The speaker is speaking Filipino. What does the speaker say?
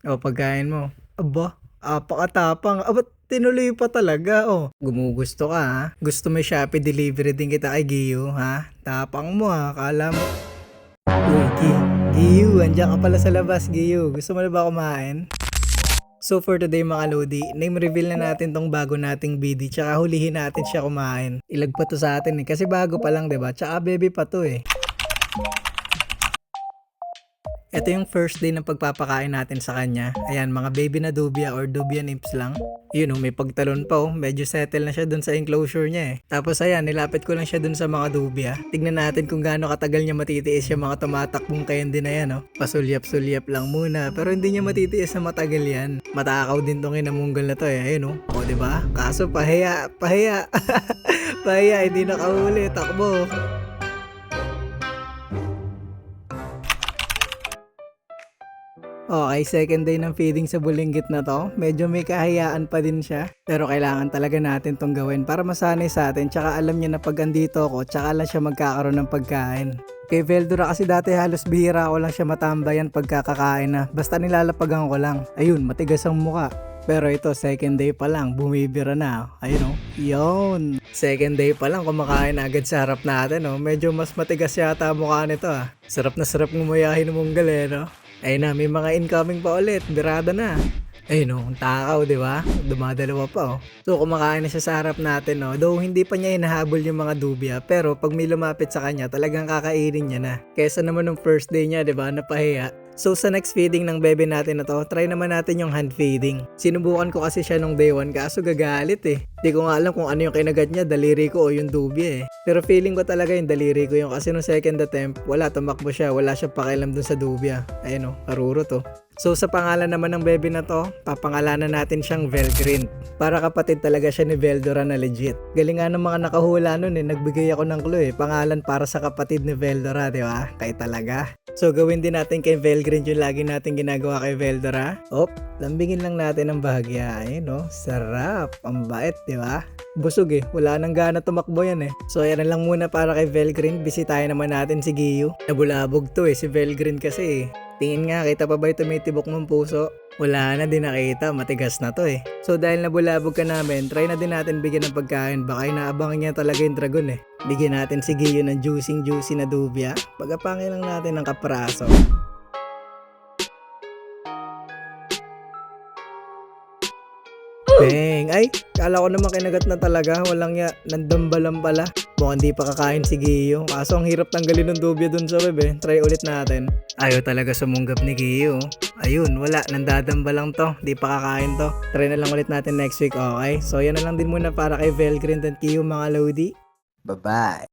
O pagkain mo. Aba, apakatapang. Aba, tinuloy pa talaga, oh. Gumugusto ka, ha? Gusto may Shopee delivery din kita kay Giyo, ha? Tapang mo, ha? Akala mo. Uy, Giyo, andiyan ka pala sa labas, Giyo. Gusto mo na ba kumain? So for today mga Lodi, name reveal na natin tong bago nating BD tsaka hulihin natin siya kumain. Ilag pa to sa atin eh, kasi bago pa lang 'di ba? Tsaka baby pa to eh. Ito yung first day ng pagpapakain natin sa kanya. Ayan, mga baby na dubia or dubia nymphs lang. Yun oh, may pagtalon pa oh. Medyo settle na siya dun sa enclosure niya eh. Tapos ayan, nilapit ko lang siya dun sa mga dubia. Tignan natin kung gaano katagal niya matitiis yung mga tumatakbong candy na yan oh. Pasulyap-sulyap lang muna. Pero hindi niya matitiis na matagal yan. Matakaw din tong inamunggal na to eh. Ayun oh. O diba? Kaso pahiya. Pahiya, hindi nakahuli. Takbo. Okay, second day ng feeding sa bulinggit na to. Medyo may kahayaan pa din siya. Pero kailangan talaga natin tong gawin para masanay sa atin. Tsaka alam niya na pag andito ako, tsaka lang siya magkakaroon ng pagkain. Kay Veldora kasi dati halos bihira ko lang siya matambayan pagkakakain na. Basta nilalapagan ko lang. Ayun, matigas ang muka. Pero ito, second day pa lang, bumibira na. Ayun o. Yun. Second day pa lang, kumakain na agad sa harap natin o. Medyo mas matigas yata mukha nito ah. Sarap na sarap ngumuyahin ng munggal eh no. Ayun na, may mga incoming pa ulit. Birada na. Ayun o, ang takaw, di ba? Dumadalawa pa oh. So, kumakain na siya sa harap natin no. Though hindi pa niya hinahabol yung mga dubia. Pero pag may lumapit sa kanya, talagang kakainin niya na. Kesa naman nung first day niya, di ba? Napahiya. So sa next feeding ng bebe natin na to, try naman natin yung hand feeding. Sinubukan ko kasi siya nung day 1 kaso gagalit eh. Di ko nga alam kung ano yung kinagat niya, daliri ko o yung dubia eh. Pero feeling ko talaga yung daliri ko yung kasi nung second attempt, wala, tumakbo siya, wala siya pakialam dun sa dubia. Ayun o, karuro to. So sa pangalan naman ng bebe na to, papangalanan natin siyang Velgreen. Para kapatid talaga siya ni Veldora na legit. Galing nga ng mga nakahula nun eh, nagbigay ako ng clue eh. Pangalan para sa kapatid ni Veldora, di ba? Kaya talaga. So gawin din natin kay Velgreen yung lagi natin ginagawa kay Veldora. Op, lambingin lang natin ang bahagya. Ayun no, sarap. Ang bait, di ba? Busog eh, wala nang gana tumakbo yan eh. So ayan na lang muna para kay Velgreen. Bisitahin naman natin si Giyu. Nabulabog to eh, si Velgreen kasi eh. Tingin nga, kita pa ba ito may tibok ng puso? Wala na din nakita, matigas na to eh. So dahil nabulabog ka namin, try na din natin bigyan ng pagkain. Baka inaabangan niya talaga yung dragon eh. Bigyan natin si Giyu ng juicy na dubia. Pagapangin lang natin ng kapraso. Bang! Ay, kala ko naman kinagat na talaga. Walang ya, nandambalan pala. Mukhang di pa kakain si Giyo. Kaso ang hirap tanggalin ng dubya dun sa web eh. Try ulit natin. Ayaw talaga sumunggab ni Giyo. Ayun, wala. Nandadamba lang to. Di pa kakain to. Try na lang ulit natin next week, okay? So yan na lang din muna para kay Velgreen and Giyo mga Lodi. Bye-bye.